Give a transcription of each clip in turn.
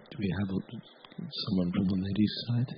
Do we have someone from the ladies' side?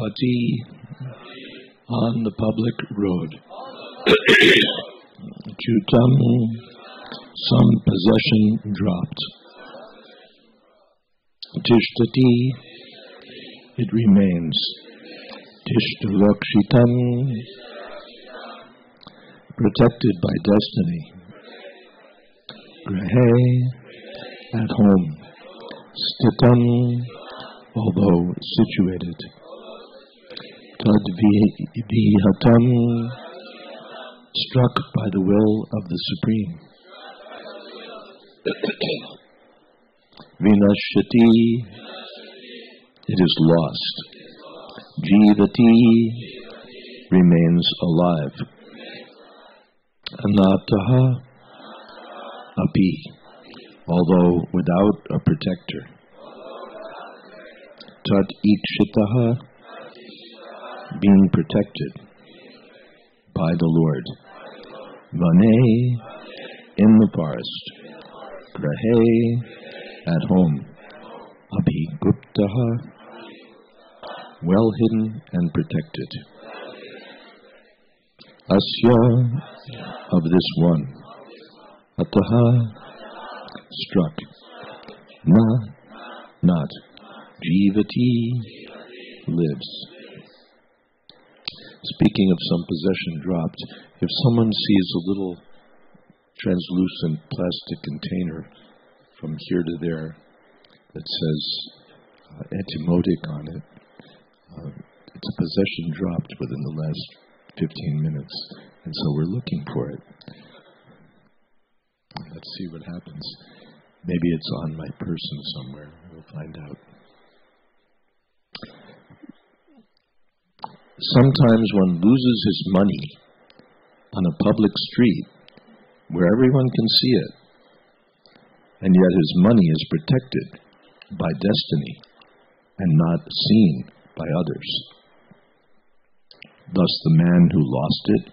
Pati on the public road. Chutam, some possession dropped. Tishtati, it remains. Tishtavakshitam, protected by destiny. Grahe, at home. Stitam, although situated. Tadvihatam, struck by the will of the Supreme. Vinashyati, it is lost. Jivati, remains alive. Anataha, api, although without a protector. Tat ikshitaha, being protected by the Lord. Vane, in the forest. Grahe, at home. Abhiguptaha, well hidden and protected. Asya, of this one. Ataha, struck. Na, not. Jivati, lives. Speaking of some possession dropped, if someone sees a little translucent plastic container from here to there that says etymodic on it, it's a possession dropped within the last 15 minutes, and so we're looking for it. Let's see what happens. Maybe it's on my person somewhere. We'll find out. Sometimes one loses his money on a public street where everyone can see it, and yet his money is protected by destiny and not seen by others. Thus the man who lost it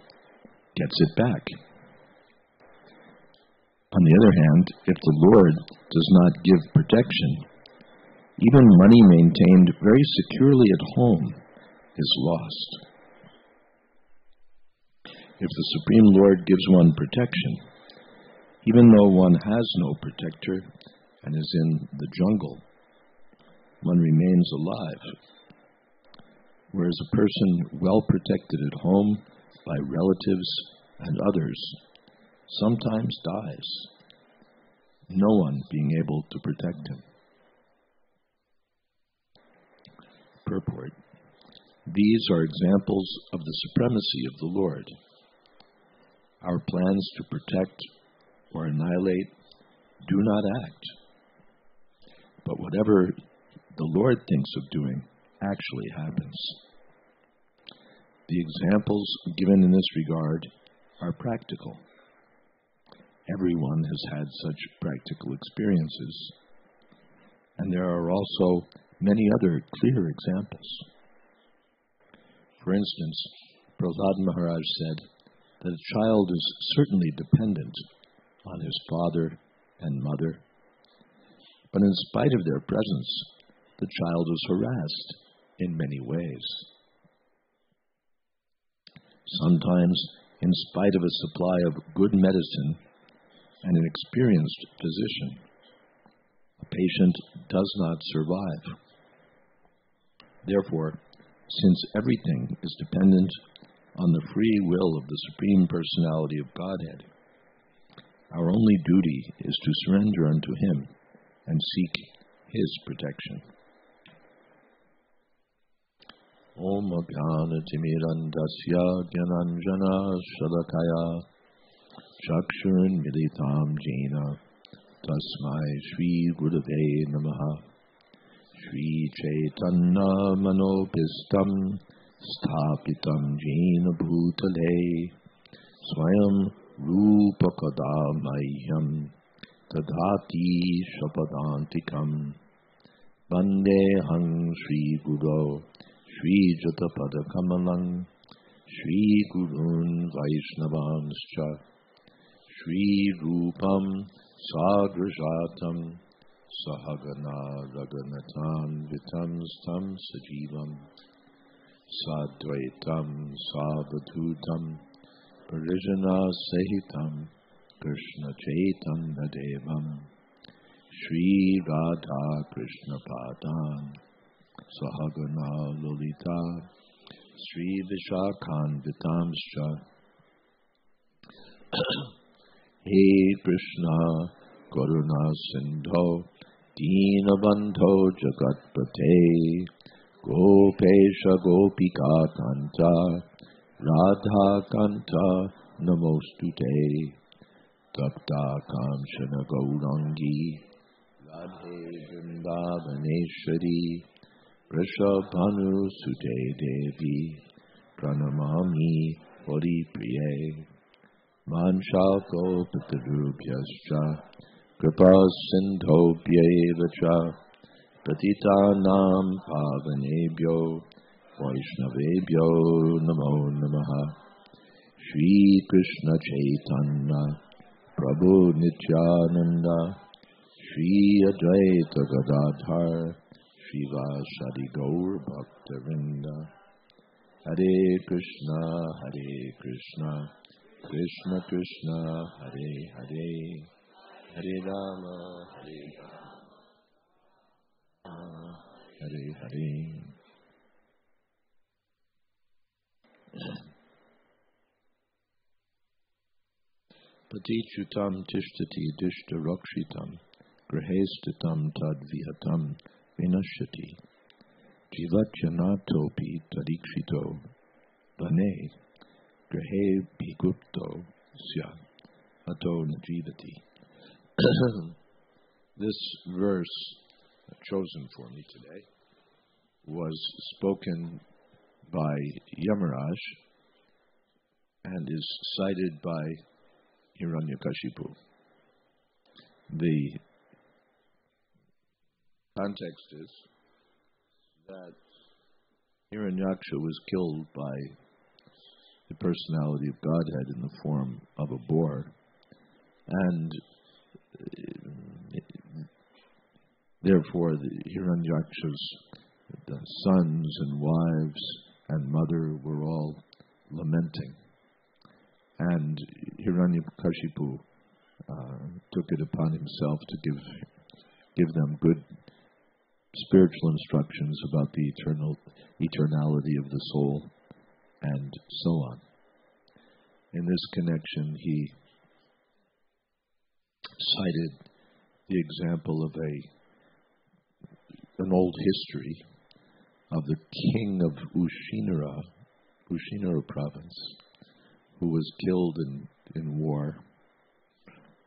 gets it back. On the other hand, if the Lord does not give protection, even money maintained very securely at home is lost. If the Supreme Lord gives one protection, even though one has no protector and is in the jungle, one remains alive. Whereas a person well protected at home by relatives and others sometimes dies, no one being able to protect him. Purport. These are examples of the supremacy of the Lord. Our plans to protect or annihilate do not act. But whatever the Lord thinks of doing actually happens. The examples given in this regard are practical. Everyone has had such practical experiences, and there are also many other clear examples. For instance, Prahlad Maharaj said that a child is certainly dependent on his father and mother, but in spite of their presence, the child is harassed in many ways. Sometimes, in spite of a supply of good medicine and an experienced physician, a patient does not survive. Therefore, since everything is dependent on the free will of the Supreme Personality of Godhead, our only duty is to surrender unto Him and seek His protection. Om Ajnana Timirandasya Gyananjana Shalakaya Chakshun Militam Jena Tasmai Shri Gurave Namaha. Shri Chaitanya Manopistam Sthapitam Jena Bhutale Swayam Rupa Kadamahyam Tadhati Shapadantikam Vandeham Shri Guru Shri Jatapada Kamalang Shri Gurun Vaishnavanscha Shri Rupam Sagrajatam Sahagana Raghunathan Vitam Stam Sajivam Sadvaitam Savadhutam Parijana Sahitam Krishna Chaitanya Devam Shri Radha Krishna Padan Sahagana Lolita Shri Vishakhan Vitamscha He Krishna Karuna Sindho Deenabandho Jagatpate Gopesha Gopika Kanta Radha Kanta Namostute Tapta Kamshana Gaurangi Radhe Vrindavaneshwari Vrishabhanu Sute Devi Pranamami Hori Priye Manshako Pitarubhyascha Kripa Sindhobhyevacha Patitanam Pavanebhyo Vaishnavebhyo Namo Namaha. Shri Krishna Chaitanya Prabhu Nityananda Shri Advaita Gadadhar Srivasadi Gaur Bhaktavinda. Hare Krishna Krishna Krishna Hare Hare Hare Rama Hare Hare. Patichutam tishtati dishta rakshitam grahestatam tad vihatam vinashyati jivatyanatopi tadikshito vane grahe bhigupto sya ato najivati. This verse chosen for me today was spoken by Yamaraj and is cited by Hiranyakashipu. The context is that Hiranyaksha was killed by the personality of Godhead in the form of a boar, and therefore the Hiranyaksha's sons and wives and mother were all lamenting. And Hiranyakashipu took it upon himself to give them good spiritual instructions about the eternality of the soul, and so on. In this connection, he cited the example of an old history of the king of Ushinara province, who was killed in war,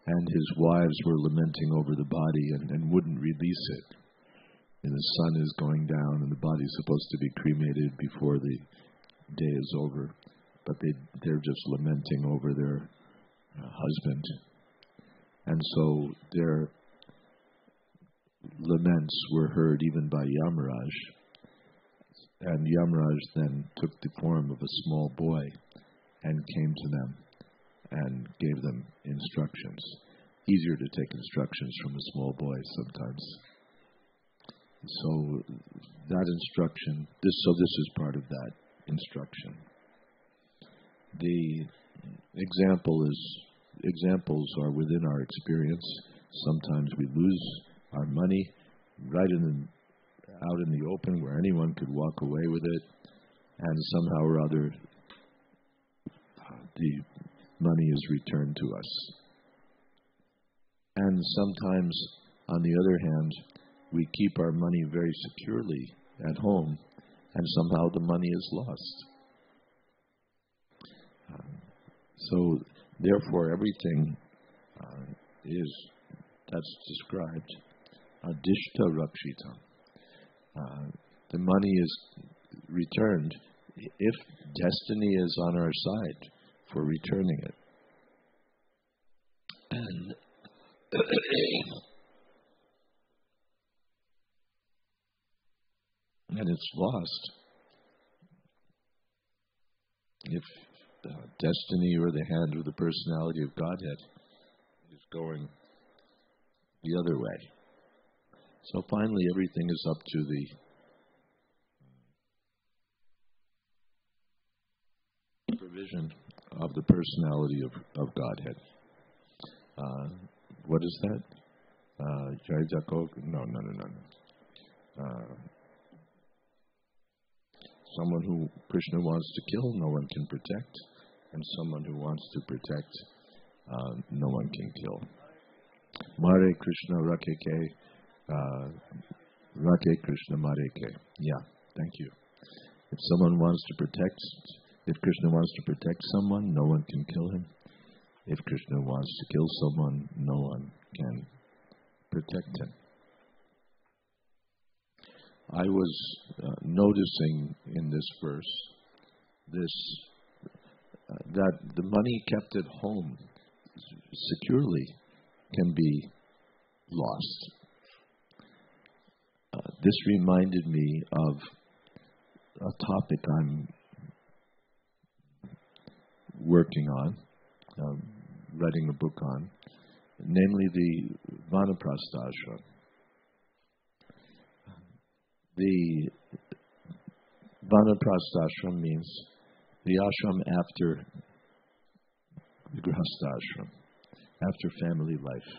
and his wives were lamenting over the body and wouldn't release it. And the sun is going down, and the body is supposed to be cremated before the day is over, but they're just lamenting over their husband. And so their laments were heard even by Yamaraj, and Yamaraj then took the form of a small boy and came to them and gave them instructions. Easier to take instructions from a small boy sometimes. So that instruction, this is part of that instruction. The examples are within our experience. Sometimes we lose our money right out in the open where anyone could walk away with it, and somehow or other the money is returned to us. And sometimes, on the other hand, we keep our money very securely at home, and somehow the money is lost. So, therefore, everything is that's described. Adishta Rakshita. The money is returned if destiny is on our side for returning it. And and it's lost if destiny or the hand or the personality of Godhead is going the other way. So finally, everything is up to the provision of the personality of Godhead. What is that? Jayadvaita? No. Someone who Krishna wants to kill, no one can protect. And someone who wants to protect, no one can kill. Mare Krishna Rakeke. Rake Krishna Mareke. Yeah, thank you. If Krishna wants to protect someone, no one can kill him. If Krishna wants to kill someone, no one can protect him. I was noticing in this verse that the money kept at home securely can be lost. This reminded me of a topic I'm working on, writing a book on, namely the Vanaprastha ashram. The Vanaprastha ashram means the ashram after the Grihastha ashram, after family life.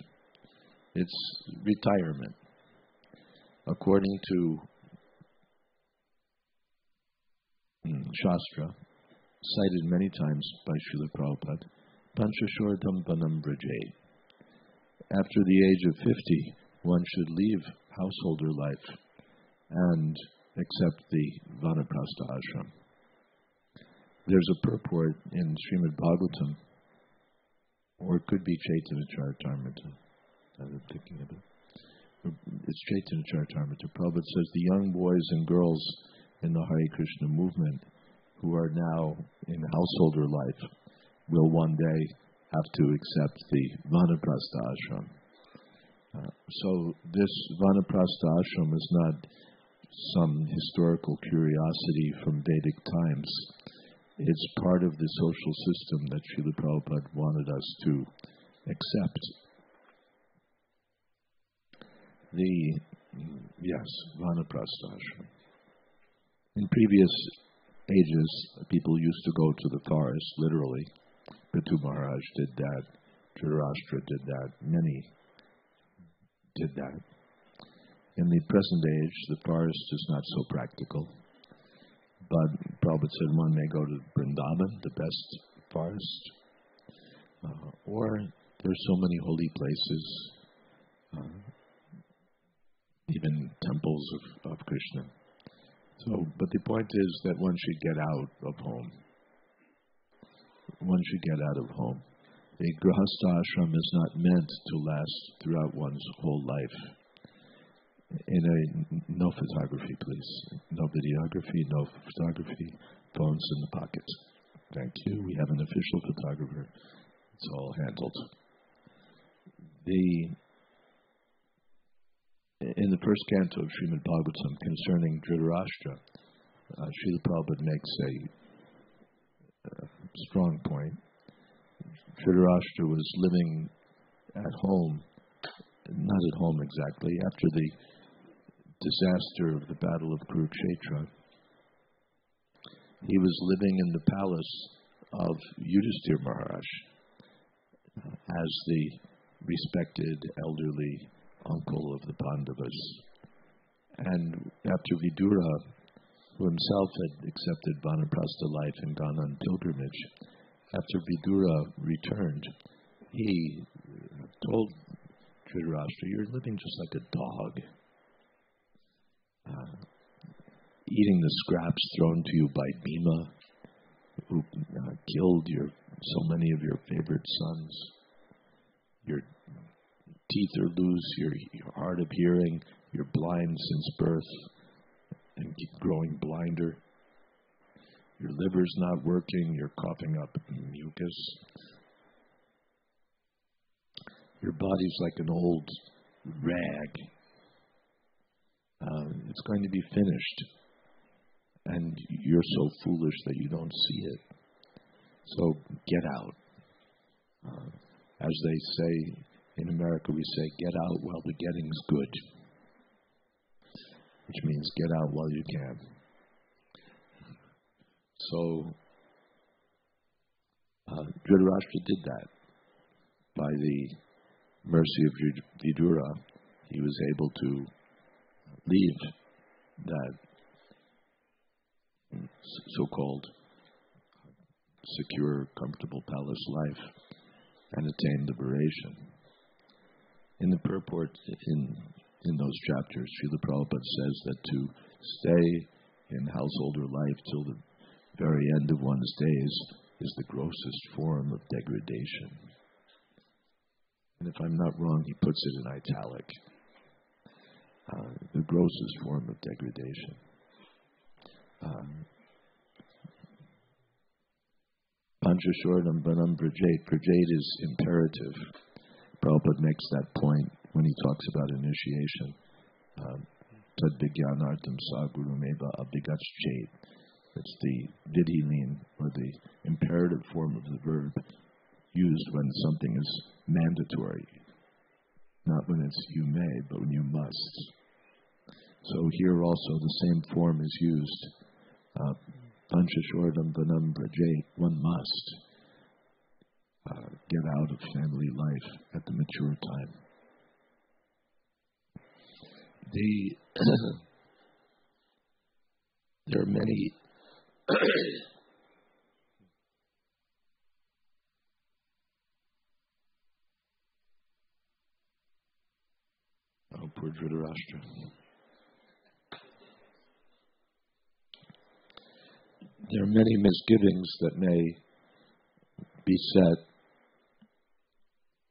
It's retirement. According to Shastra, cited many times by Srila Prabhupada, Panchashordham Vanam Braje. After the age of 50, one should leave householder life and accept the Vanaprastha ashram. There's a purport in Srimad Bhagavatam, or it could be Chaitanya Charitamrita, I'm thinking of it. It's Chaitanya Charitamrita. Prabhupada says the young boys and girls in the Hare Krishna movement who are now in householder life will one day have to accept the Vanaprastha ashram. So this Vanaprastha ashram is not some historical curiosity from Vedic times. It's part of the social system that Srila Prabhupada wanted us to accept. Vanaprastha ashram. In previous ages, people used to go to the forest, literally. Prithu Maharaj did that. Dhritarashtra did that. Many did that. In the present age, the forest is not so practical. But Prabhupada said one may go to Vrindavan, the best forest. Or there are so many holy places, even temples of Krishna. So, but the point is that one should get out of home. One should get out of home. A Grihastha ashram is not meant to last throughout one's whole life. No photography, please. No videography, no photography. Phones in the pocket. Thank you. We have an official photographer. It's all handled. In the first canto of Srimad Bhagavatam concerning Dhritarashtra, Srila Prabhupada makes a strong point. Dhritarashtra was living at home, not at home exactly, after the disaster of the Battle of Kurukshetra. He was living in the palace of Yudhisthira Maharaj as the respected elderly uncle of the Pandavas. And after Vidura, who himself had accepted Vanaprastha life and gone on pilgrimage, after Vidura returned, he told Dhritarashtra, "You're living just like a dog, eating the scraps thrown to you by Bhima, who killed so many of your favorite sons. You're teeth are loose, you're hard of hearing, you're blind since birth and keep growing blinder. Your liver's not working, you're coughing up mucus. Your body's like an old rag. It's going to be finished. And you're so foolish that you don't see it. So get out. As they say in America, we say, get out while the getting's good. Which means get out while you can. So Dhritarashtra did that. By the mercy of Vidura, he was able to leave that so-called secure, comfortable palace life and attain liberation. In the purport in those chapters, Srila Prabhupada says that to stay in householder life till the very end of one's days is the grossest form of degradation. And if I'm not wrong, he puts it in italic. The grossest form of degradation. Panchashortam Vanam Brajate. Brajate is imperative. Prabhupada makes that point when he talks about initiation. Tad Vigyanartam Sa Gurumeva Abhigachchet. That's the vidhi mean, or the imperative form of the verb used when something is mandatory. Not when it's you may, but when you must. So here also the same form is used. Panchashortam Vanam Brajate. One must get out of family life at the mature time. There are many oh, poor Dhritarashtra. There are many misgivings that may beset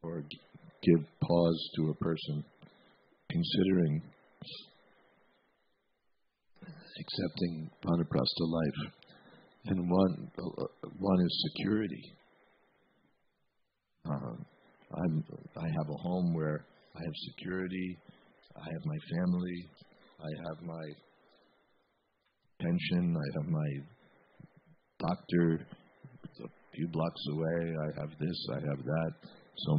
or give pause to a person considering accepting vanaprastha life. And one is security. I have a home where I have security, I have my family, I have my pension, I have my doctor a few blocks away, I have this, I have that. So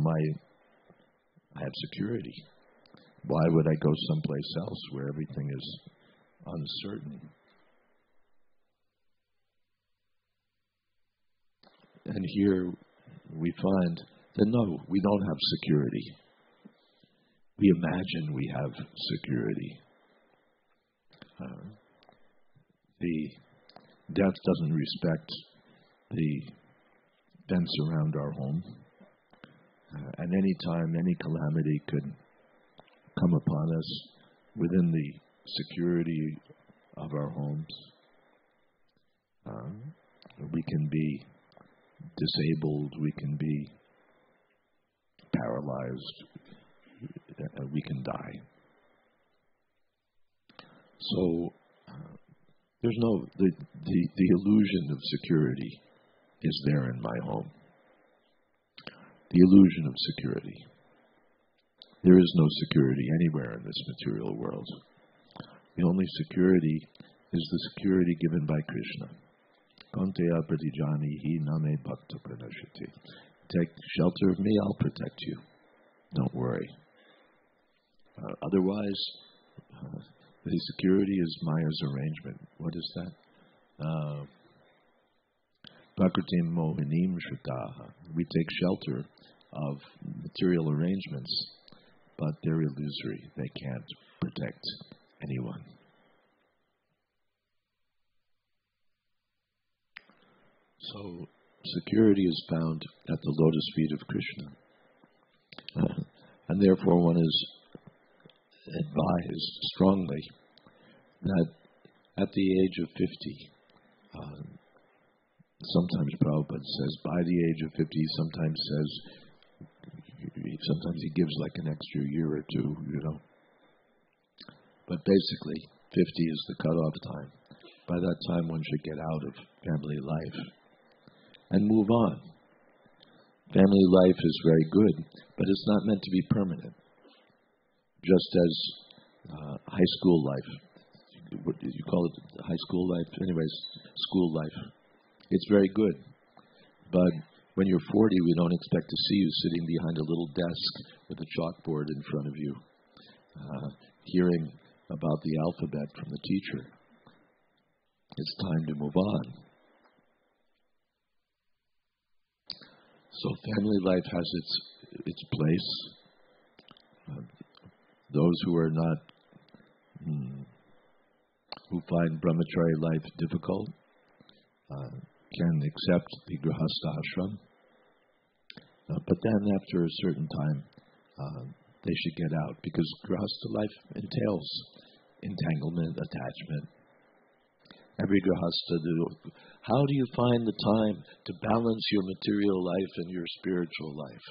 I have security. Why would I go someplace else where everything is uncertain? And here we find that no, we don't have security. We imagine we have security. The death doesn't respect the fence around our home. At any time, any calamity could come upon us within the security of our homes. We can be disabled, we can be paralyzed, we can die. So there's no the illusion of security is there in my home. The illusion of security. There is no security anywhere in this material world. The only security is the security given by Krishna. Kanteya pratijani hi name bhakta pranashati. Take shelter of me, I'll protect you. Don't worry. Otherwise, the security is Maya's arrangement. What is that? Prakritim mohinim shritaha. We take shelter of material arrangements, but they're illusory. They can't protect anyone. So, security is found at the lotus feet of Krishna. And therefore one is advised strongly that at the age of 50, sometimes Prabhupada says by the age of 50, sometimes says Sometimes he gives like an extra year or two, But basically, 50 is the cutoff time. By that time, one should get out of family life and move on. Family life is very good, but it's not meant to be permanent. Just as high school life. What do you call it? High school life? Anyways, school life. It's very good. But when you're 40, we don't expect to see you sitting behind a little desk with a chalkboard in front of you, hearing about the alphabet from the teacher. It's time to move on. So family life has its place. Those who are not, who find brahmachari life difficult, can accept the grihastha ashram. But then after a certain time, they should get out, because grihastha life entails entanglement, attachment. Every grihastha, how do you find the time to balance your material life and your spiritual life?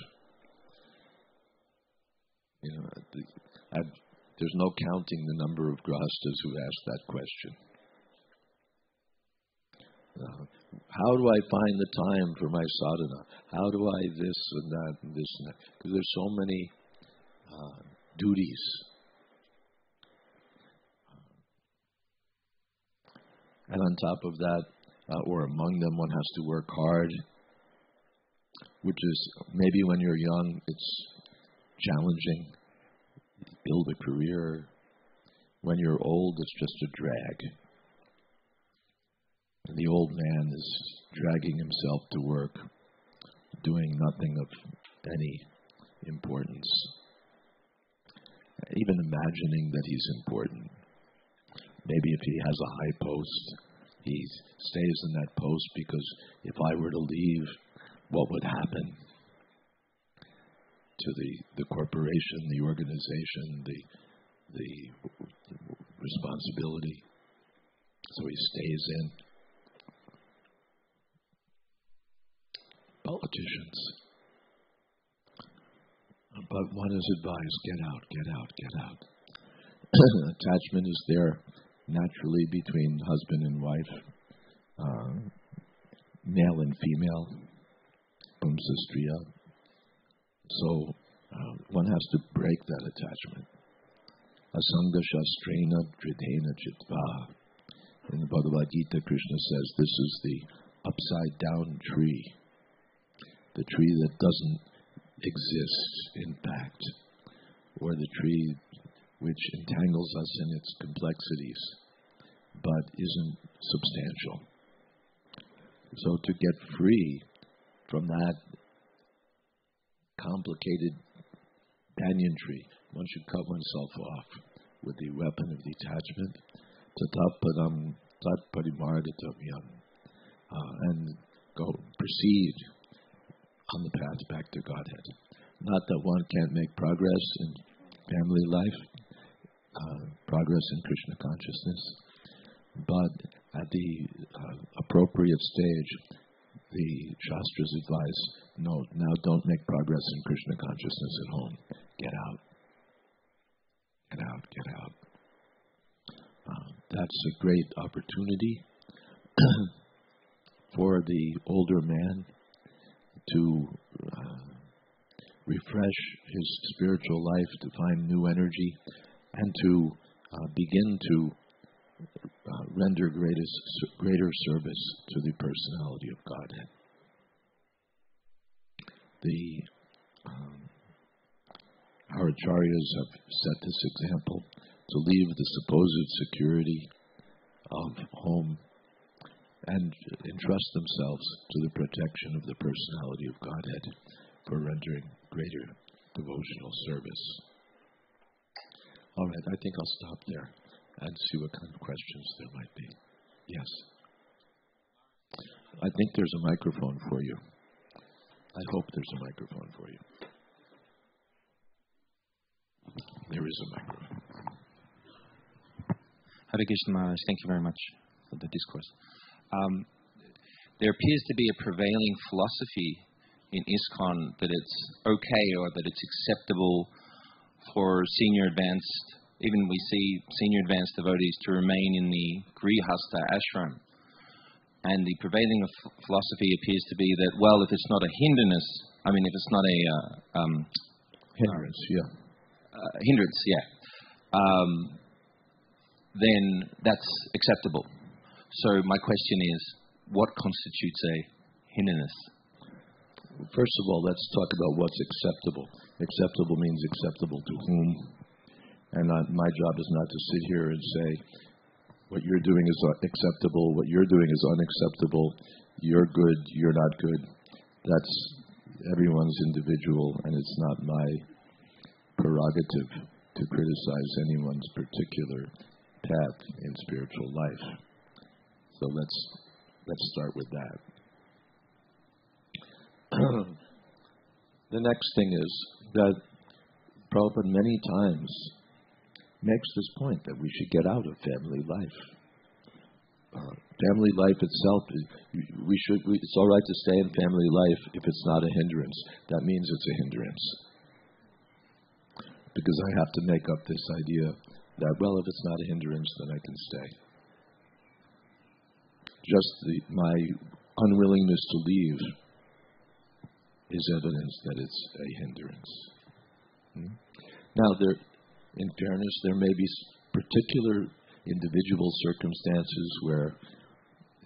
There's no counting the number of grihasthas who ask that question. How do I find the time for my sadhana? How do I this and that and this and that? Because there's so many duties. And on top of that, or among them, one has to work hard, which is maybe when you're young, it's challenging. Build a career. When you're old, it's just a drag. And the old man is dragging himself to work, doing nothing of any importance, even imagining that he's important. Maybe if he has a high post, he stays in that post because if I were to leave, what would happen to the corporation, the organization, the responsibility? So he stays in. Politicians. But one is advised, get out, get out, get out. Attachment is there naturally between husband and wife, male and female, pumsastriya. So one has to break that attachment. Asanga shastrena dridena chitva. In the Bhagavad Gita, Krishna says this is the upside down tree. The tree that doesn't exist, in fact, or the tree which entangles us in its complexities, but isn't substantial. So to get free from that complicated banyan tree, one should cut oneself off with the weapon of detachment, tatapadam tat parimargatam yam, and go proceed on the path back to Godhead. Not that one can't make progress in family life, progress in Krishna consciousness, but at the appropriate stage, the Shastras advise, no, now don't make progress in Krishna consciousness at home. Get out. Get out, get out. That's a great opportunity for the older man to refresh his spiritual life, to find new energy, and to begin to render greater service to the personality of Godhead. Our acharyas have set this example, to leave the supposed security of home and entrust themselves to the protection of the personality of Godhead for rendering greater devotional service. All right, I think I'll stop there and see what kind of questions there might be. Yes. I think there's a microphone for you. I hope there's a microphone for you. There is a microphone. Hare Krishna Maharaj, thank you very much for the discourse. There appears to be a prevailing philosophy in ISKCON that it's okay or that it's acceptable for senior advanced, even we see senior advanced devotees to remain in the Grihastha ashram. And the prevailing philosophy appears to be that, well, if it's not a hindrance, if it's not a hindrance, then that's acceptable. So my question is, what constitutes a hindrance? First of all, let's talk about what's acceptable. Acceptable means acceptable to whom? And my job is not to sit here and say, what you're doing is acceptable, what you're doing is unacceptable, you're good, you're not good. That's everyone's individual, and it's not my prerogative to criticize anyone's particular path in spiritual life. So let's start with that. The next thing is that Prabhupada many times makes this point that we should get out of family life. Family life itself, it's all right to stay in family life if it's not a hindrance. That means it's a hindrance. Because I have to make up this idea that, well, if it's not a hindrance, then I can stay. Just my unwillingness to leave is evidence that it's a hindrance. Now, in fairness, there may be particular individual circumstances where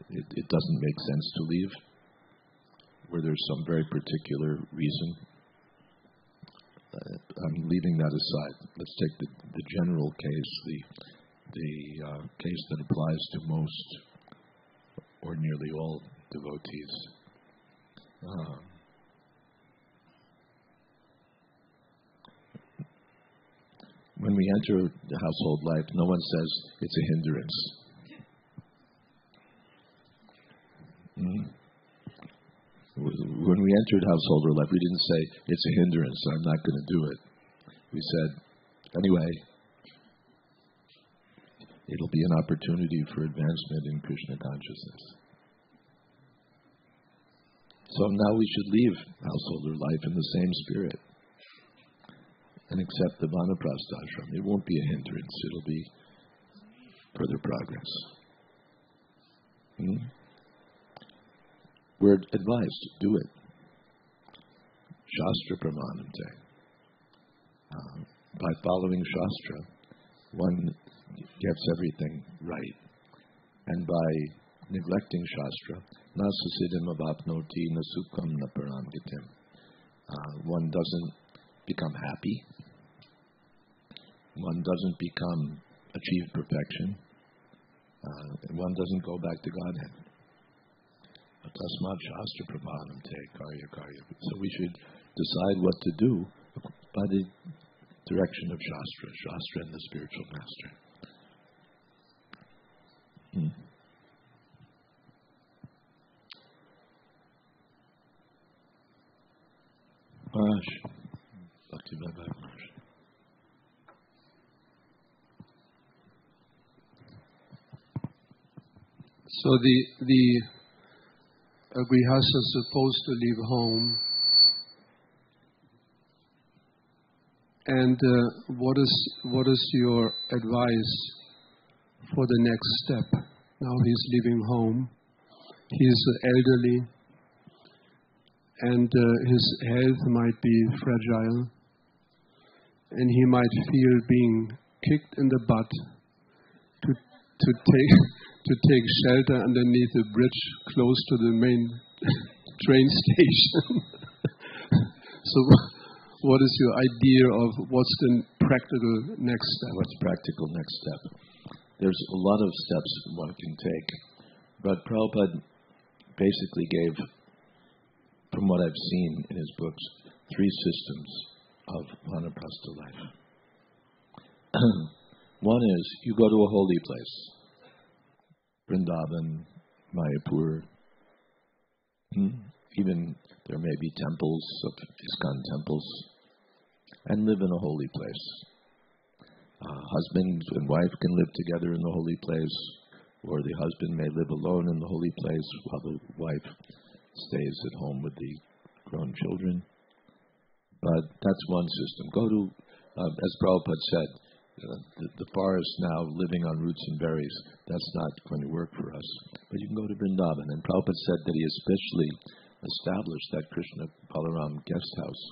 it doesn't make sense to leave, where there's some very particular reason. I'm leaving that aside. Let's take the general case, the case that applies to most or nearly all devotees. When we enter the household life, no one says it's a hindrance. When we entered householder life, we didn't say it's a hindrance, I'm not going to do it. We said, anyway, it'll be an opportunity for advancement in Krishna consciousness. So now we should leave householder life in the same spirit and accept the Vanaprastha ashram. It won't be a hindrance. It'll be further progress. We're advised to do it. Shastra pramanam-te. By following Shastra, one gets everything right. And by neglecting Shastra, na susiddhim avapnoti na sukham na paramgatim. One doesn't become happy. One doesn't achieve perfection. And one doesn't go back to Godhead. Tasmad Shastra Pramanam Te Karya. So we should decide what to do by the direction of Shastra and the spiritual master. Bhakti Bhava. So the Grihastha is supposed to leave home, and what is your advice for the next step? Now he's leaving home. He's elderly, and his health might be fragile, and he might feel being kicked in the butt to take shelter underneath a bridge close to the main train station. So what is your idea of what's the practical next step? What's practical next step? There's a lot of steps one can take. But Prabhupada basically gave, from what I've seen in his books, 3 systems of Vanaprastha life. One is, you go to a holy place. Vrindavan, Mayapur. Even there may be temples, ISKCON temples, and live in a holy place. Husband and wife can live together in the holy place, or the husband may live alone in the holy place while the wife stays at home with the grown children. But that's one system. Go to, as Prabhupada said, the forest now living on roots and berries, that's not going to work for us. But you can go to Vrindavan. And Prabhupada said that he especially established that Krishna Balaram guest house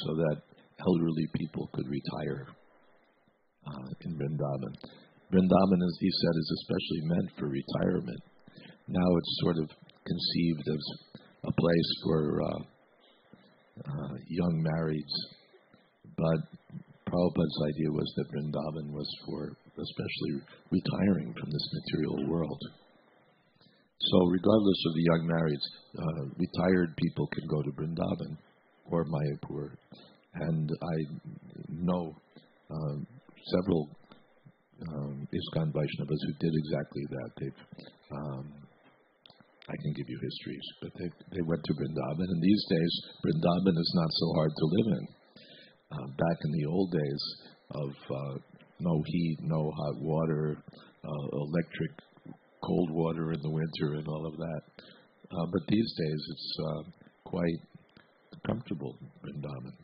so that elderly people could retire in Vrindavan. Vrindavan, as he said, is especially meant for retirement. Now it's sort of conceived as a place for young marrieds, but Prabhupada's idea was that Vrindavan was for especially retiring from this material world. So regardless of the young marrieds, retired people can go to Vrindavan or Mayapur. And I know several ISKCON Vaishnavas who did exactly that. I can give you histories, but they went to Vrindavan, and these days Vrindavan is not so hard to live in. Back in the old days of no heat, no hot water, electric cold water in the winter and all of that. But these days it's quite comfortable, Vrindavan.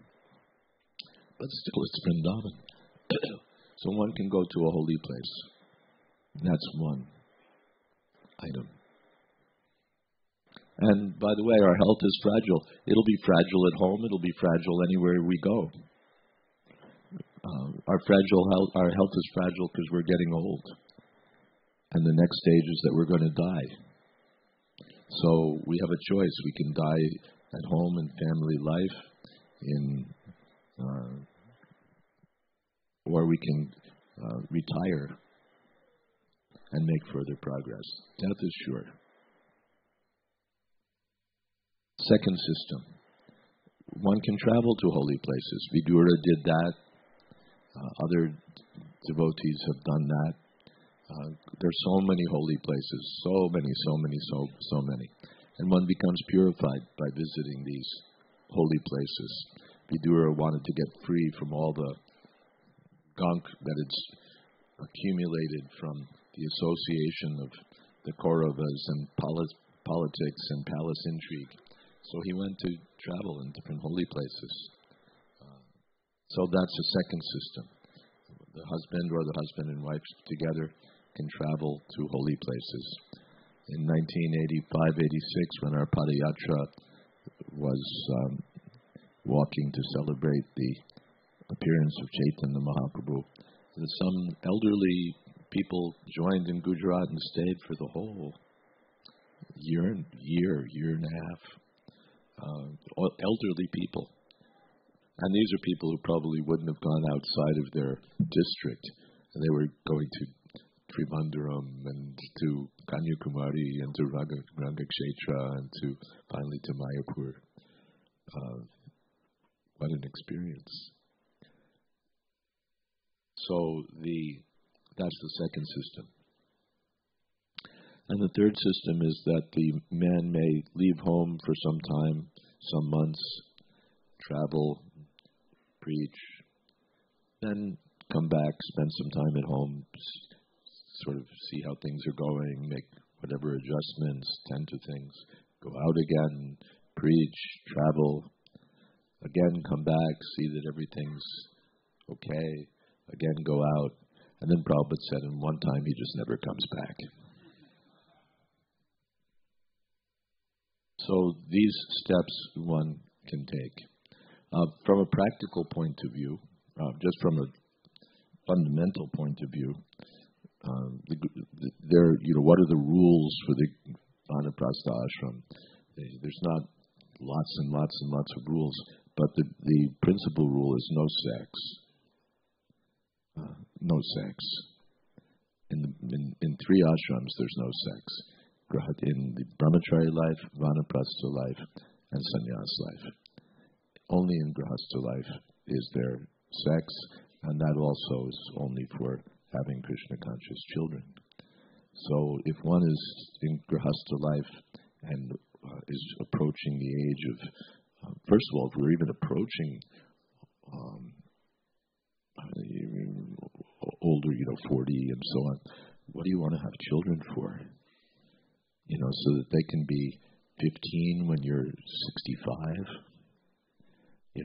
But still it's Vrindavan. So one can go to a holy place. That's one item. And by the way, our health is fragile. It'll be fragile at home. It'll be fragile anywhere we go. Our health is fragile because we're getting old. And the next stage is that we're going to die. So we have a choice. We can die at home in family life, or we can retire and make further progress. Death is sure. Second system. One can travel to holy places. Vidura did that. Other devotees have done that. There's so many holy places. So many. And one becomes purified by visiting these holy places. Vidura wanted to get free from all the gunk that had accumulated from the association of the Kauravas and politics and palace intrigue. So he went to travel in different holy places. So that's a second system. The husband or the husband and wife together can travel to holy places. In 1985-86, when our Padayatra was walking to celebrate the appearance of Chaitanya Mahaprabhu, some elderly people joined in Gujarat and stayed for the whole year and a half. Elderly people. And these are people who probably wouldn't have gone outside of their district. And they were going to Trivandrum and to Kanyakumari and to Rangakshetra and to finally to Mayapur. What an experience. So that's the second system. And the third system is that the man may leave home for some time, some months, travel, preach, then come back, spend some time at home, sort of see how things are going, make whatever adjustments, tend to things, go out again, preach, travel, again come back, see that everything's okay, again go out. And then Prabhupada said, and one time he just never comes back. So these steps one can take. From a practical point of view, just from a fundamental point of view, what are the rules for the Vanaprastha ashram? There's not lots and lots of rules, but the principal rule is no sex. No sex. In three ashrams, there's no sex. In the brahmachari life, vanaprastha life, and sannyas life. Only in grihastha life is there sex, and that also is only for having Krishna-conscious children. So if one is in grihastha life and is approaching the age of, first of all, if we're even approaching older, 40 and so on, what do you want to have children for? So that they can be 15 when you're 65.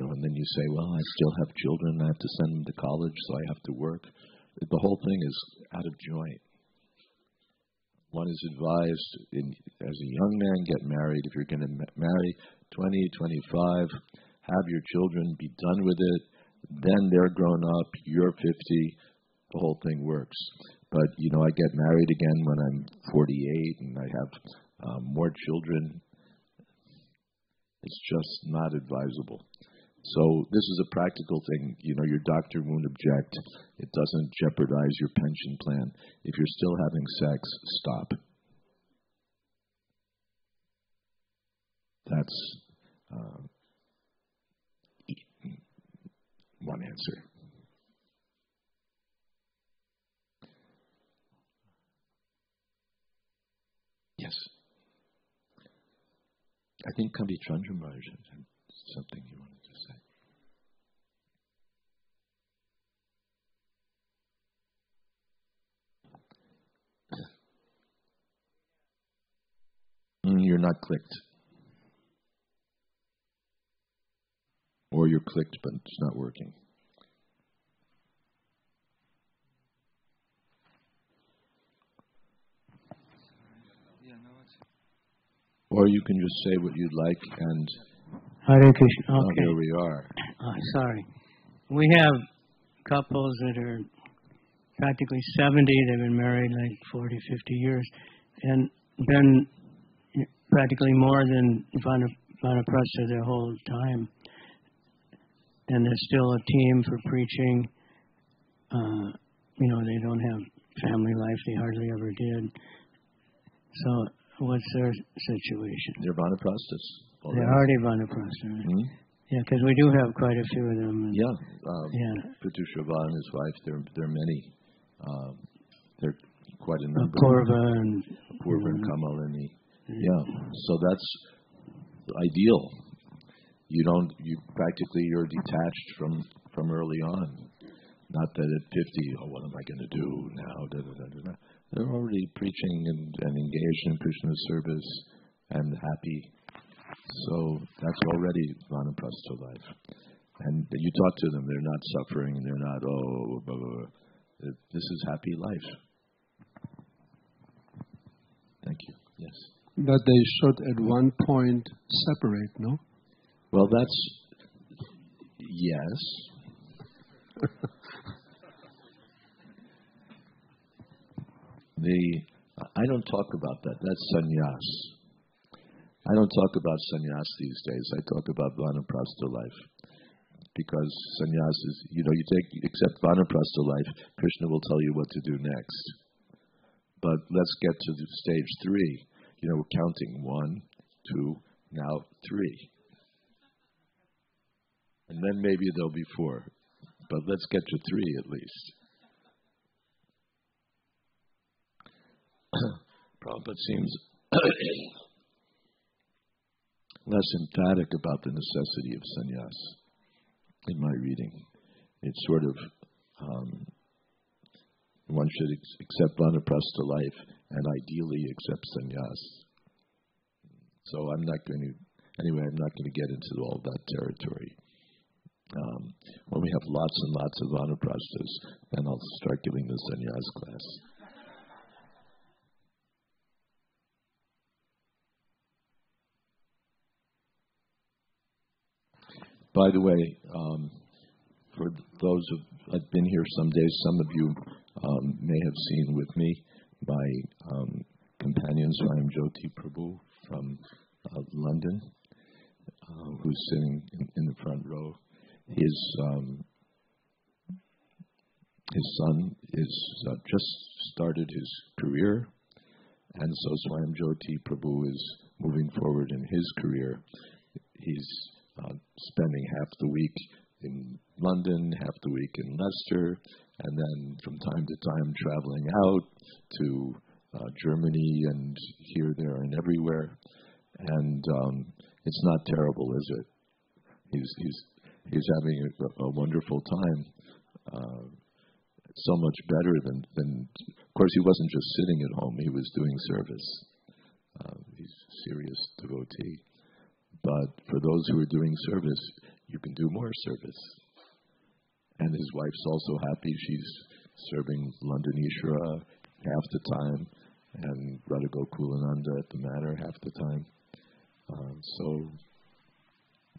and then you say, well, I still have children, I have to send them to college, so I have to work. The whole thing is out of joint. One is advised, as a young man, get married. If you're going to marry 20, 25, have your children, be done with it. Then they're grown up, you're 50, the whole thing works. But, I get married again when I'm 48 and I have more children. It's just not advisable. So this is a practical thing. Your doctor won't object. It doesn't jeopardize your pension plan. If you're still having sex, stop. That's one answer. Yes. I think Kambi Chandramaraj had something you wanted to say. You're not clicked. Or you're clicked, but it's not working. Or you can just say what you'd like and... Hare Krishna. Okay. Here we are. Sorry. We have couples that are practically 70. They've been married like 40, 50 years. And been practically more than Vanaprastha their whole time. And they're still a team for preaching. They don't have family life. They hardly ever did. So... what's their situation? They're Vanaprasthas. They're already Vanaprastha, right? Mm-hmm. Yeah, because we do have quite a few of them. Pitushava and his wife, there are many. They're quite a number. Purva and Kamalini. Yeah, so that's ideal. You're detached from early on. Not that at 50, what am I going to do now? They're already preaching and engaged in Krishna's service and happy. So that's already Vanaprastha life. And you talk to them, they're not suffering, they're not, blah, blah, blah. This is happy life. Thank you. Yes. But they should at one point separate, no? Well, that's... yes. I don't talk about that. That's sannyas. I don't talk about sannyas these days. I talk about Vanaprastha life. Because sannyas is, you accept Vanaprastha life, Krishna will tell you what to do next. But let's get to the stage 3. We're counting 1, 2, now 3. And then maybe there'll be 4. But let's get to 3 at least. Prabhupada seems less emphatic about the necessity of sannyas in my reading. It's sort of, one should accept Vanaprastha life and ideally accept sannyas. So I'm not going to get into all that territory. When we have lots and lots of Vanaprasthas, then I'll start giving the sannyas class. By the way, for those who have been here some days, some of you may have seen with me my companion Swami Prabhu from London, who's sitting in the front row. His son is just started his career, and so Swami Prabhu is moving forward in his career. He's spending half the week in London, half the week in Leicester, and then from time to time traveling out to Germany and here, there, and everywhere. And it's not terrible, is it? He's having a wonderful time. So much better than. Of course, he wasn't just sitting at home; he was doing service. He's a serious devotee. But for those who are doing service, you can do more service. And his wife's also happy. She's serving London Ishvara half the time and Radha Gokulananda at the Manor half the time. So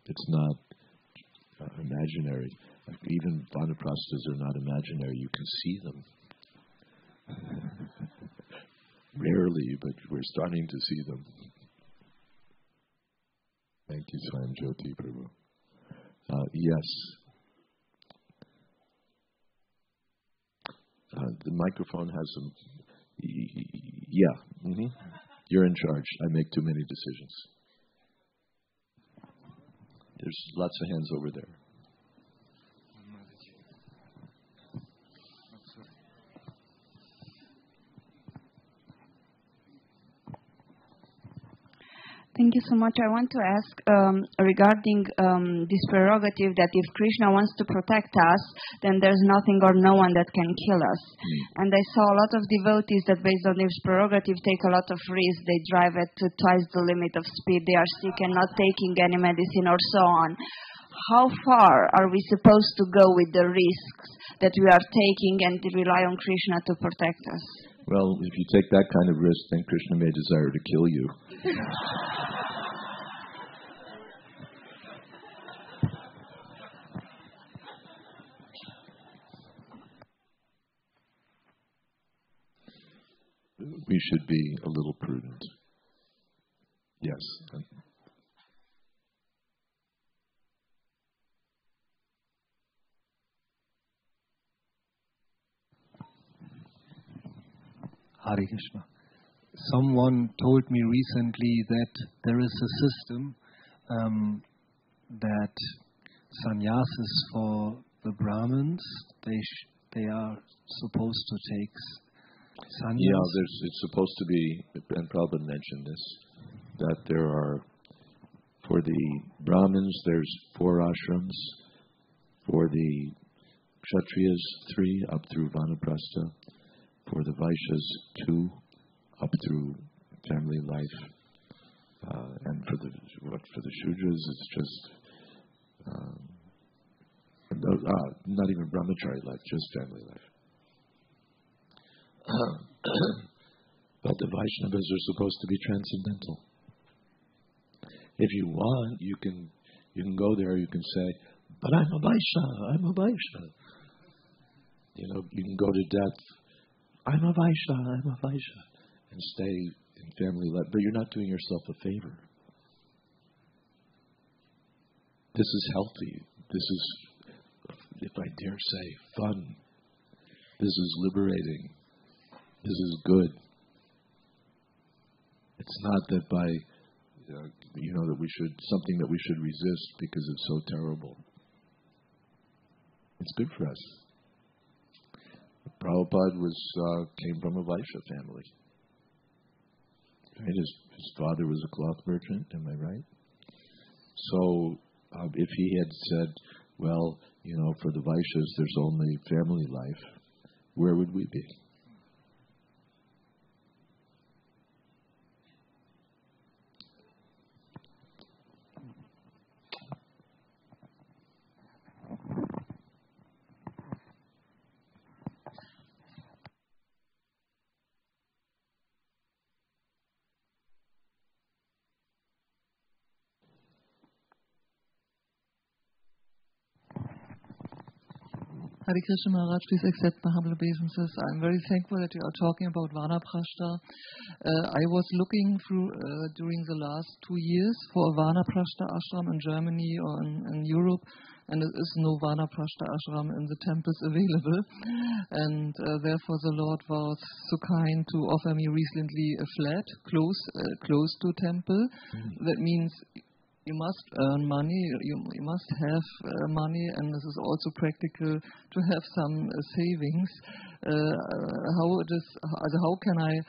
it's not imaginary. Even vanaprasthas are not imaginary. You can see them. Rarely, but we're starting to see them. Thank you, Swami Jyoti Prabhu. Yes. The microphone has some... Yeah. Mm-hmm. You're in charge. I make too many decisions. There's lots of hands over there. Thank you so much. I want to ask regarding this prerogative that if Krishna wants to protect us, then there's nothing or no one that can kill us. And I saw a lot of devotees that based on this prerogative take a lot of risks. They drive it to twice the limit of speed. They are sick and not taking any medicine or so on. How far are we supposed to go with the risks that we are taking and rely on Krishna to protect us? Well, if you take that kind of risk, then Krishna may desire to kill you. We should be a little prudent. Yes. Hare Krishna. Someone told me recently that there is a system that sannyasis for the Brahmins, they are supposed to take sannyas. Yeah, it's supposed to be, and Prabhupada mentioned this, that there are, for the Brahmins, there's 4 ashrams, for the Kshatriyas, 3, up through Vanaprastha, for the Vaishyas, 2, up through family life, and for the Shudras, it's just not even brahmachari life, just family life. But the Vaishnavas are supposed to be transcendental. If you want, you can go there. You can say, "But I'm a Vaishya. I'm a Vaishya." You can go to death. I'm a Vaishya. I'm a Vaishya, and stay in family life. But you're not doing yourself a favor. This is healthy. This is, if I dare say, fun. This is liberating. This is good. It's not that by, that we should, something that we should resist because it's so terrible. It's good for us. Prabhupada came from a Vaishya family. Right? His father was a cloth merchant, am I right? So if he had said, well, for the Vaishyas there's only family life, where would we be? Hare Krishna Maharaj, please accept my humble obeisances. I'm very thankful that you are talking about Vanaprastha. I was looking through during the last 2 years for a Vanaprastha ashram in Germany or in Europe, and there is no Vanaprastha ashram in the temples available. And therefore the Lord was so kind to offer me recently a flat close to a temple. That means you must earn money, you must have money, and this is also practical to have some savings. How can I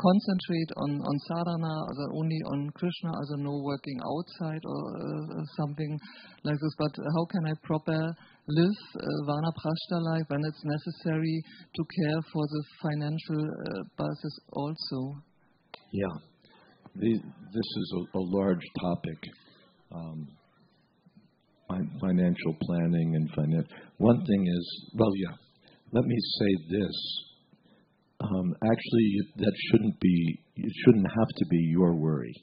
concentrate on sadhana, only on Krishna, no working outside or something like this, but how can I proper live Vanaprastha life when it's necessary to care for the financial basis also? Yeah. This is a large topic. financial planning and one thing is, let me say this. Actually, that it shouldn't have to be your worry.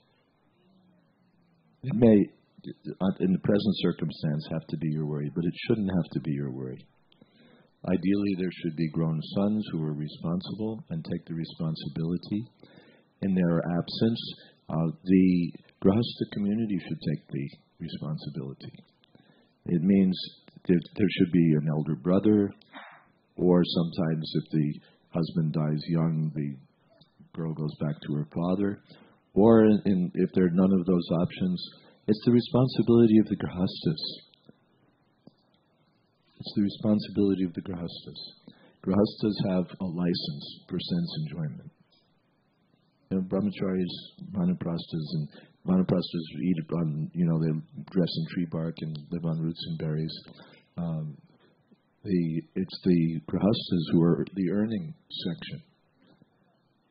It may, in the present circumstance, have to be your worry, but it shouldn't have to be your worry. Ideally, there should be grown sons who are responsible and take the responsibility. In their absence, the Grahastha community should take the responsibility. It means there should be an elder brother, or sometimes if the husband dies young, the girl goes back to her father, or if there are none of those options, it's the responsibility of the Grahasthas. It's the responsibility of the Grahasthas. Grahasthas have a license for sense enjoyment. Brahmacharis, Vanaprasthas eat on, they dress in tree bark and live on roots and berries. It's the Grahasthas who are the earning section.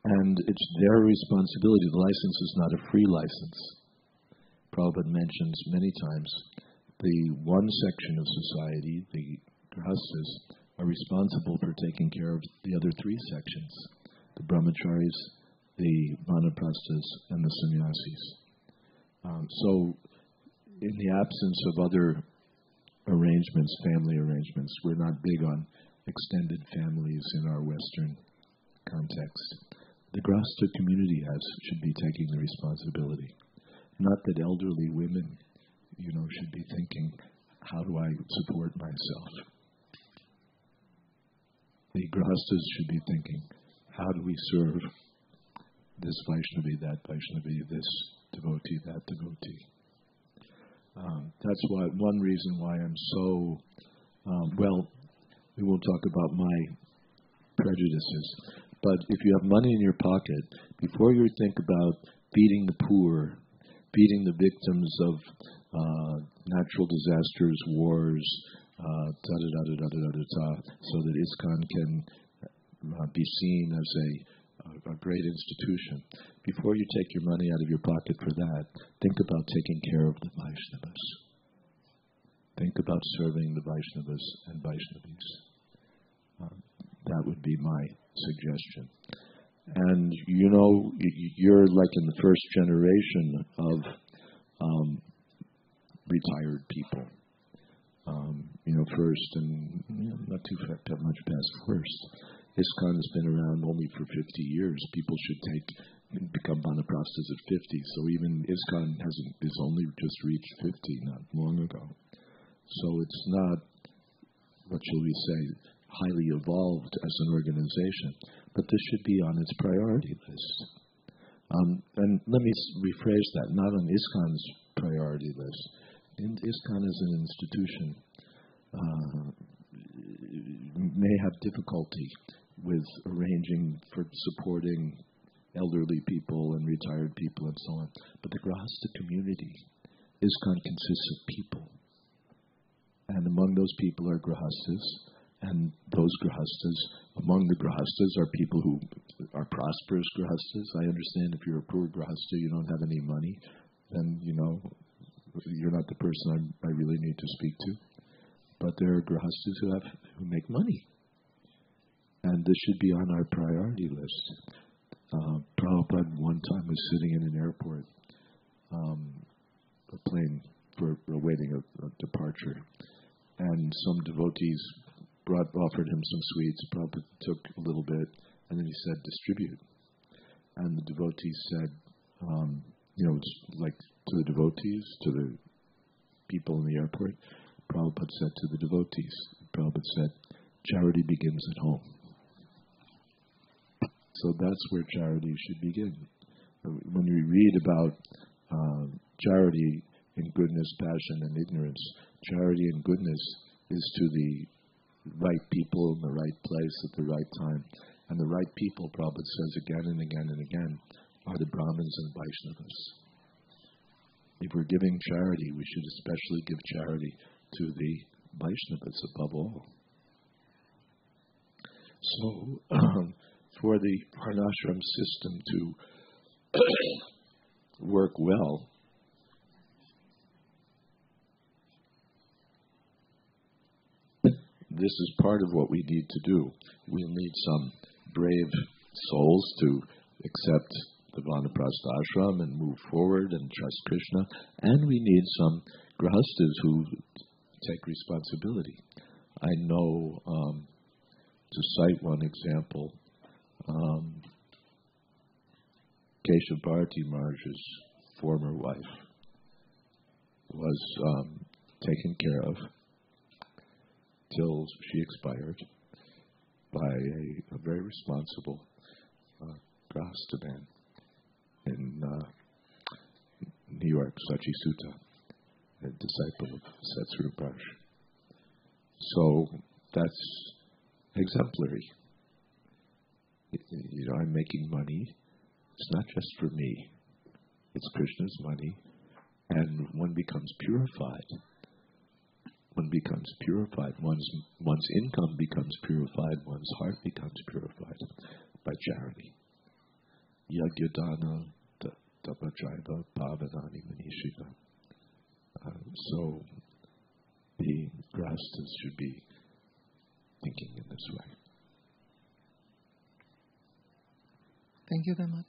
And it's their responsibility. The license is not a free license. Prabhupada mentions many times the one section of society, the Grahasthas, are responsible for taking care of the other three sections, the Brahmacharis, the Vanaprasthas, and the Sannyasis. So, in the absence of other arrangements, family arrangements, we're not big on extended families in our Western context. The Grahastha community should be taking the responsibility. Not that elderly women, should be thinking, how do I support myself? The Grahasthas should be thinking, how do we serve this Vaishnavi, that Vaishnavi, this devotee, that devotee? That's one reason why I'm so, we won't talk about my prejudices, but if you have money in your pocket, before you think about feeding the poor, feeding the victims of natural disasters, wars, so that ISKCON can be seen as a great institution. Before you take your money out of your pocket for that, think about taking care of the Vaishnavas. Think about serving the Vaishnavas and Vaishnavis. That would be my suggestion. And, you're like in the first generation of retired people. First, and not too much past first. ISKCON has been around only for 50 years. People should become Vanaprasthas at 50. So even ISKCON is only just reached 50 not long ago. So it's not, what shall we say, highly evolved as an organization. But this should be on its priority list. And let me rephrase that, not on ISKCON's priority list. ISKCON as an institution may have difficulty with arranging for supporting elderly people and retired people and so on. But the Grahastha community, ISKCON consists of people. And among those people are Grahasthas, and those Grahasthas, among the Grahasthas are people who are prosperous Grahasthas. I understand if you're a poor Grahastha, you don't have any money, then, you're not the person I really need to speak to. But there are Grahasthas who make money. And this should be on our priority list. Prabhupada one time was sitting in an airport, a plane awaiting a departure, and some devotees offered him some sweets. Prabhupada took a little bit, and then he said, distribute. And the devotees said, it's like to the devotees, to the people in the airport. Prabhupada said to the devotees, Prabhupada said, charity begins at home. So that's where charity should begin. When we read about charity in goodness, passion, and ignorance, charity in goodness is to the right people in the right place at the right time. And the right people, Prabhupada says again and again and again, are the Brahmins and Vaishnavas. If we're giving charity, we should especially give charity to the Vaishnavas above all. So, for the Varnashram system to work well, this is part of what we need to do. We'll need some brave souls to accept the Vanaprastha ashram and move forward and trust Krishna. And we need some grahastas who take responsibility. I know, to cite one example, Keshav Bharati Maharaj's former wife was taken care of till she expired by a very responsible grahasta man in New York, Sachi Sutta, a disciple of Satsuru. So that's exemplary. I'm making money. It's not just for me. It's Krishna's money. And one becomes purified. One becomes purified. One's income becomes purified. One's heart becomes purified by charity. Yagyadana tapajaiva pavanani manishika. So the grahastas should be thinking in this way. Thank you very much.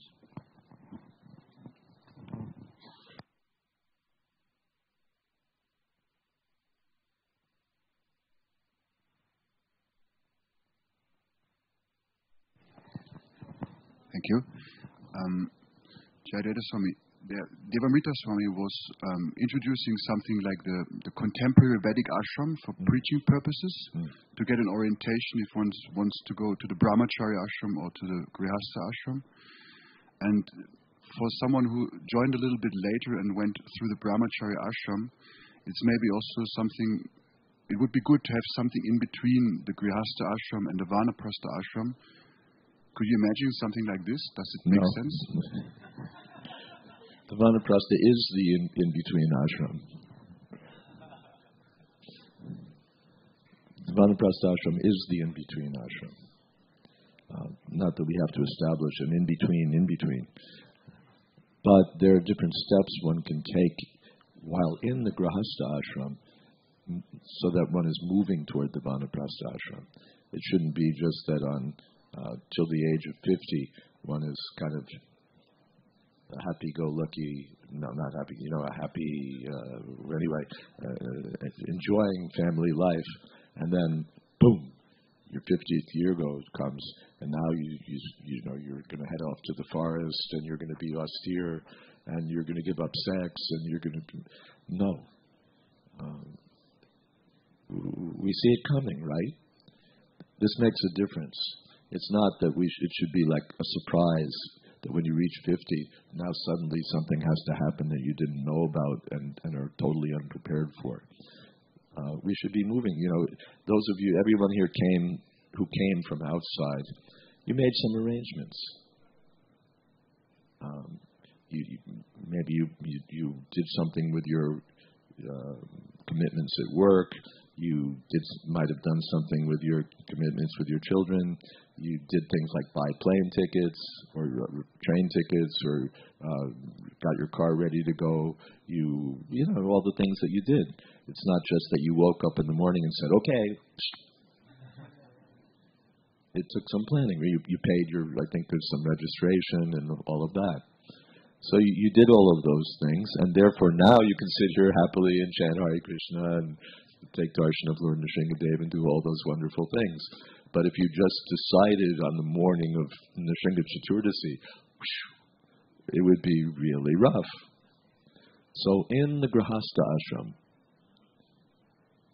Thank you. Jayadvaita Swami, Devamrita Swami was introducing something like the contemporary Vedic ashram for preaching purposes, to get an orientation if one wants to go to the Brahmachari ashram or to the Grihastha ashram. And for someone who joined a little bit later and went through the Brahmachari ashram, it's maybe also something, it would be good to have something in between the Grihastha ashram and the Vanaprastha ashram. Could you imagine something like this? Does it make sense? The Vanaprastha is the in-between ashram. The Vanaprastha ashram is the in-between ashram. Not that we have to establish an in-between. But there are different steps one can take while in the Grahastha ashram so that one is moving toward the Vanaprastha ashram. It shouldn't be just that on till the age of 50, one is kind of happy-go-lucky, no, not happy, enjoying family life, and then, boom, your 50th year comes, and now you're going to head off to the forest, and you're going to be austere, and you're going to give up sex, and you're going to... No. We see it coming, right? This makes a difference. It's not that it should be like a surprise that when you reach 50, now suddenly something has to happen that you didn't know about and are totally unprepared for. We should be moving. Those of you, everyone here who came from outside, you made some arrangements. Maybe you did something with your commitments at work. You might have done something with your commitments with your children. You did things like buy plane tickets or train tickets or got your car ready to go. All the things that you did. It's not just that you woke up in the morning and said, okay. It took some planning. You paid I think there's some registration and all of that. So you did all of those things, and therefore now you can sit here happily and chant Hare Krishna and take darshan of Lord Narasimha and do all those wonderful things. But if you just decided on the morning of Narasimha Caturdasi, it would be really rough. So in the Grahastha ashram,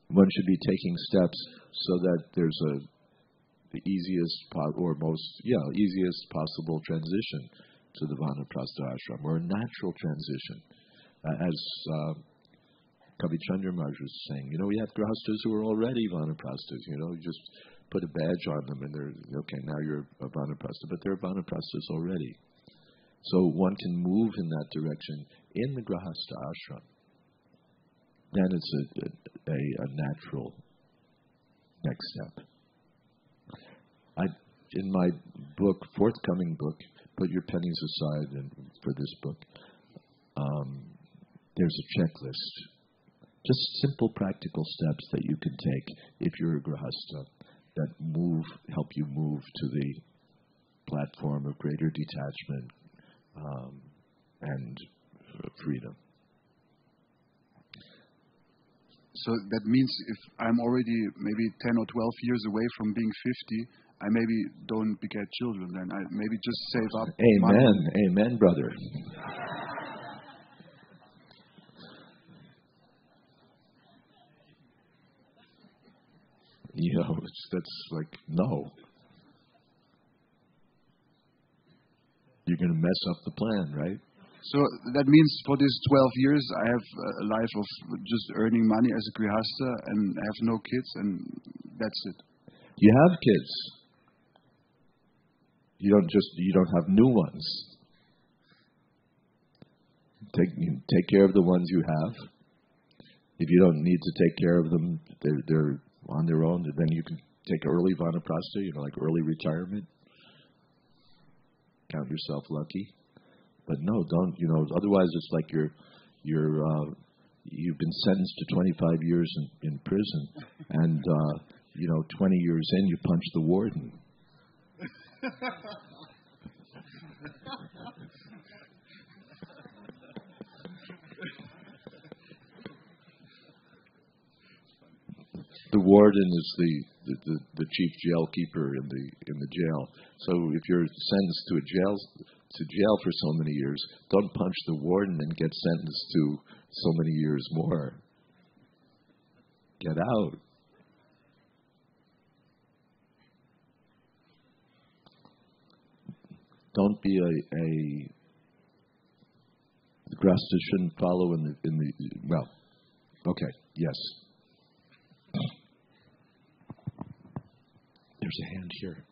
one should be taking steps so that there's the easiest possible transition to the Vanaprastha ashram, or a natural transition. As Kavi Chandra Maharaj was saying, we have grahastas who are already Vanaprasthas, you just put a badge on them and they're, okay, now you're a Vanaprastha, but they're Vanaprasthas already. So one can move in that direction in the Grahastha ashram. Then it's a natural next step. In my forthcoming book, put your pennies aside for this book, there's a checklist Just simple practical steps that you can take if you're a grihasta that help you move to the platform of greater detachment and freedom. So that means if I'm already maybe 10 or 12 years away from being 50, I maybe don't beget children, then I maybe just save up money. Amen, brother. That's like, no. You're going to mess up the plan, right? So that means for these 12 years, I have a life of just earning money as a grihasta and have no kids, and that's it. You have kids. You don't have new ones. Take care of the ones you have. If you don't need to take care of them, they're on their own. Then you can take early vanaprastha, like early retirement. Count yourself lucky. But no, don't. Otherwise, it's like you've been sentenced to 25 years in prison, and 20 years in, you punch the warden. The warden is the chief jail keeper in the jail. So if you're sentenced to jail for so many years, don't punch the warden and get sentenced to so many years more. Get out. Don't be the grasta shouldn't follow in the well. Okay, yes. There's a hand here,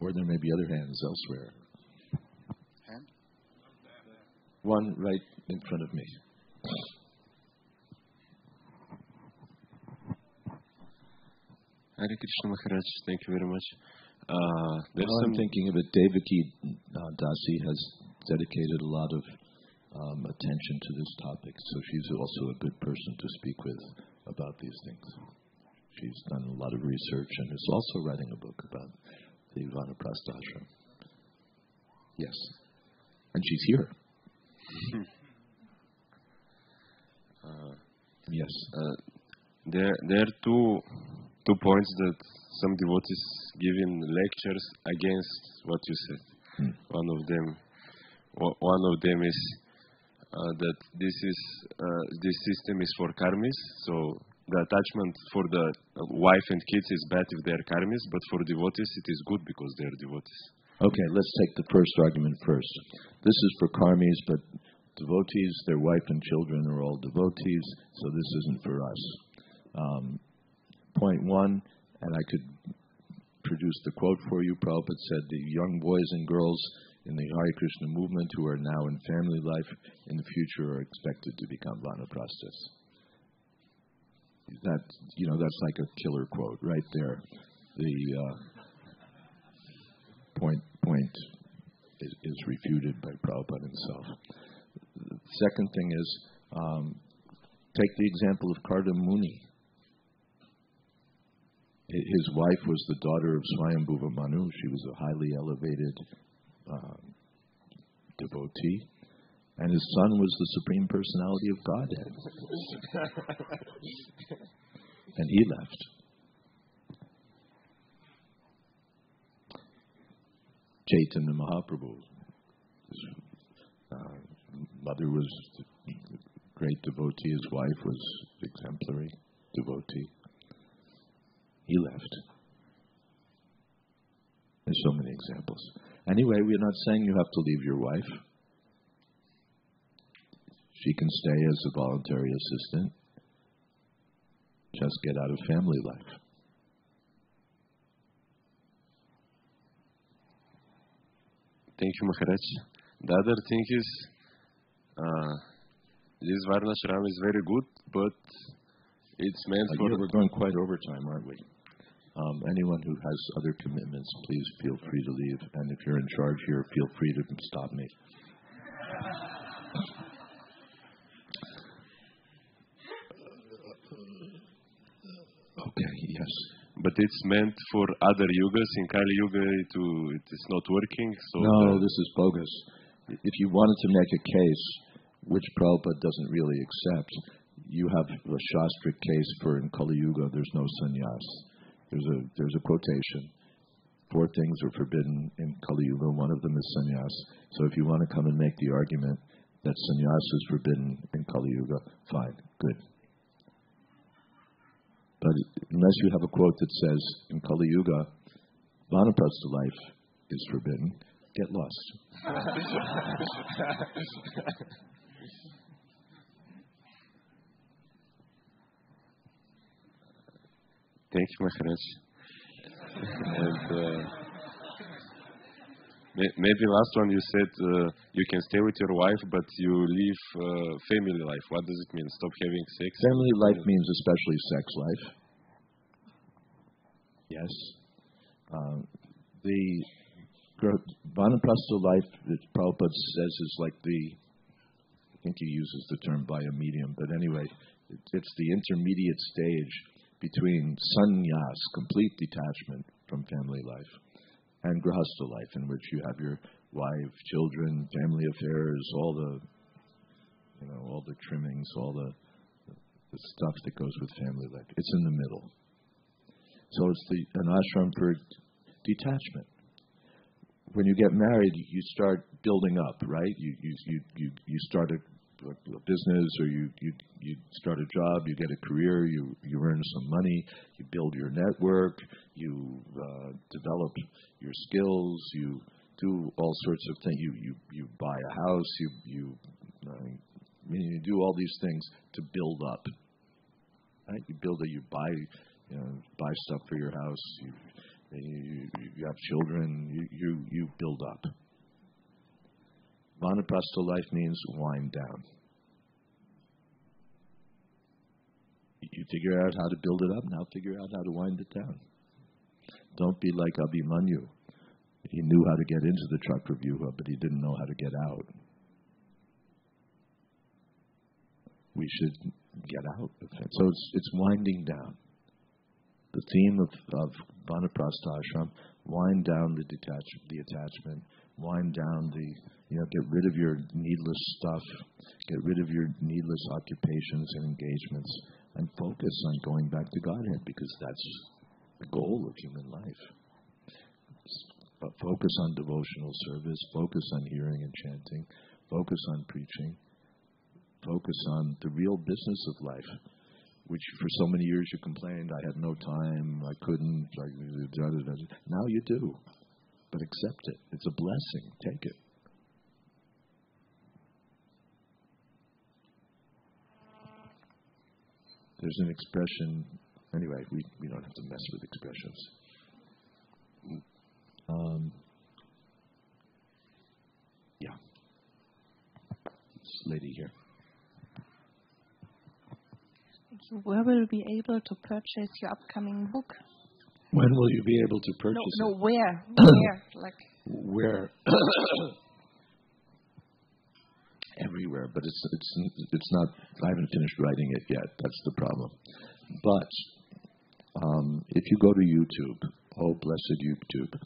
or there may be other hands elsewhere. Hand? One right in front of me. Hare Krishna Maharaj, thank you very much. I'm thinking of it. Devaki Dasi has dedicated a lot of attention to this topic, so she's also a good person to speak with about these things. She's done a lot of research and is also writing a book about the Vanaprastha ashram. Yes. And she's here. Yes. There are two points that some devotees give in lectures against what you said. One of them is that this system is for karmis, so the attachment for the wife and kids is bad if they are karmis, but for devotees it is good because they are devotees. Okay, let's take the first argument first. This is for karmis, but devotees, their wife and children are all devotees, so this isn't for us. Point one, and I could produce the quote for you. Prabhupada said, the young boys and girls in the Hare Krishna movement who are now in family life in the future are expected to become vanaprasthas. That's like a killer quote right there. The point is refuted by Prabhupada himself. The second thing is, take the example of Karda Muni. His wife was the daughter of Swayambhuva Manu. She was a highly elevated devotee. And his son was the Supreme Personality of Godhead. And he left. Chaitanya Mahaprabhu. His mother was a great devotee. His wife was exemplary devotee. He left. There's so many examples. Anyway, we're not saying you have to leave your wife. She can stay as a voluntary assistant. Just get out of family life. Thank you, Maharaj. The other thing is, this Varnashram is very good, but it's meant for... We're going quite overtime, aren't we? Anyone who has other commitments, please feel free to leave. And if you're in charge here, feel free to stop me. But it's meant for other yugas. In Kali Yuga, it is not working. So no, this is bogus. If you wanted to make a case, which Prabhupada doesn't really accept, you have a Shastric case for in Kali Yuga, there's no sannyas. There's a quotation. 4 things are forbidden in Kali Yuga. One of them is sannyas. So if you want to come and make the argument that sannyas is forbidden in Kali Yuga, fine, good. But unless you have a quote that says, in Kali Yuga, vanaprastha life is forbidden, get lost. Thank you, Maharaj. And maybe last one you said you can stay with your wife, but you leave family life. What does it mean? Stop having sex? Family life means especially sex life. Yes. The vanaprastha life that Prabhupada says is like I think he uses the term by a medium, but anyway, it's the intermediate stage between sannyas, complete detachment from family life, and grihastha life, in which you have your wife, children, family affairs, all the trimmings, all the stuff that goes with family life. It's in the middle. So it's an ashram for detachment. When you get married, you start building up, right? You start a business, or you start a job, you get a career, you earn some money, you build your network, you develop your skills, you do all sorts of things. You buy a house, you do all these things to build up. Right? You buy stuff for your house. You have children. You build up. Vanaprastha life means wind down. You figure out how to build it up, now figure out how to wind it down. Don't be like Abhimanyu. He knew how to get into the Chakravyuha, but he didn't know how to get out. We should get out of it. So it's winding down. The theme of Vanaprastha ashram: wind down the attachment, wind down get rid of your needless stuff, get rid of your needless occupations and engagements, and focus on going back to Godhead, because that's the goal of human life. Focus on devotional service, focus on hearing and chanting, focus on preaching, focus on the real business of life, which for so many years you complained, I had no time, I couldn't, now you do. But accept it. It's a blessing. Take it. There's an expression, anyway, we don't have to mess with expressions. This lady here. Where will you be able to purchase your upcoming book? When will you be able to purchase it? No, where? Where? Where? Everywhere, but it's not. I haven't finished writing it yet. That's the problem. But if you go to YouTube, oh blessed YouTube,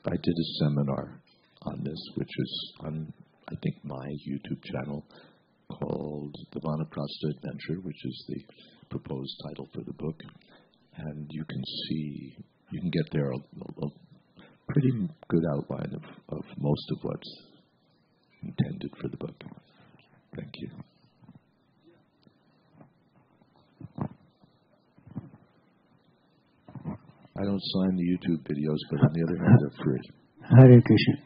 I did a seminar on this, which is on, I think, my YouTube channel, called The Vanaprastha Adventure, which is the proposed title for the book. And you can get there a pretty good outline of most of what's intended for the book. Thank you. I don't sign the YouTube videos, but on the other hand, they're free. Hare Krishna.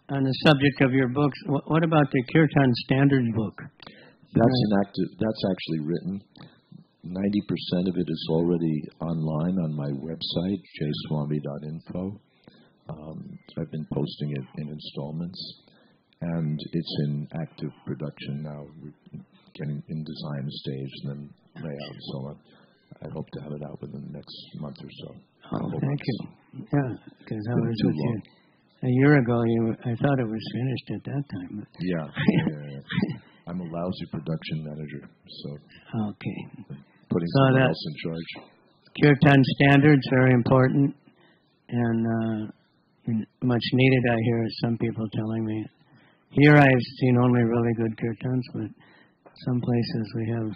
On the subject of your books, what about the Kirtan Standards book? That's actually written. 90% of it is already online on my website, jayswami.info. I've been posting it in installments, and it's in active production now. We're getting in design stage and then layout and so on. I hope to have it out within the next month or so. Oh, thank you. Yeah, because I was with you a year ago. I thought it was finished at that time. But yeah. I'm a lousy production manager, so. Okay. putting So someone that else in charge. kirtan standards very important and much needed. I hear some people telling me. Here I've seen only really good kirtans, but some places we have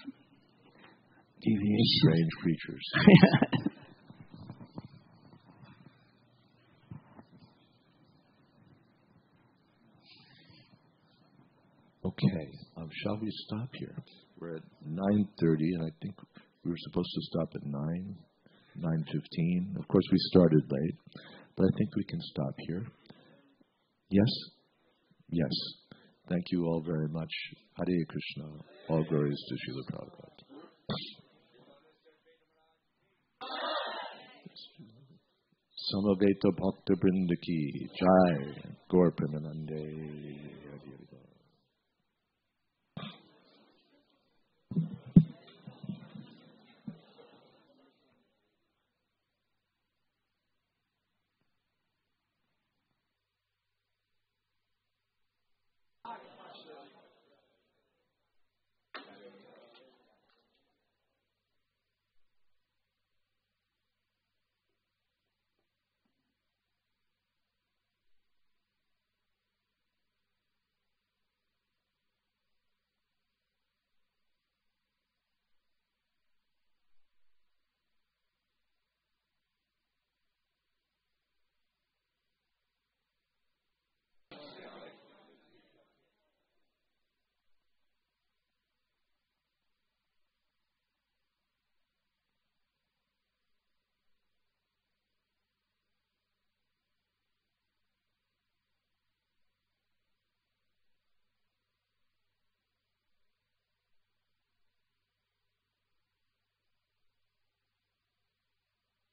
deviations. Strange creatures. Okay, shall we stop here? We're at 9:30, and I think we were supposed to stop at 9:15. Of course, we started late, but I think we can stop here. Yes? Yes. Thank you all very much. Hare Krishna. All glories to Srila Prabhupada. Samaveta Bhakta Brindaki Jai Gaur Premanande.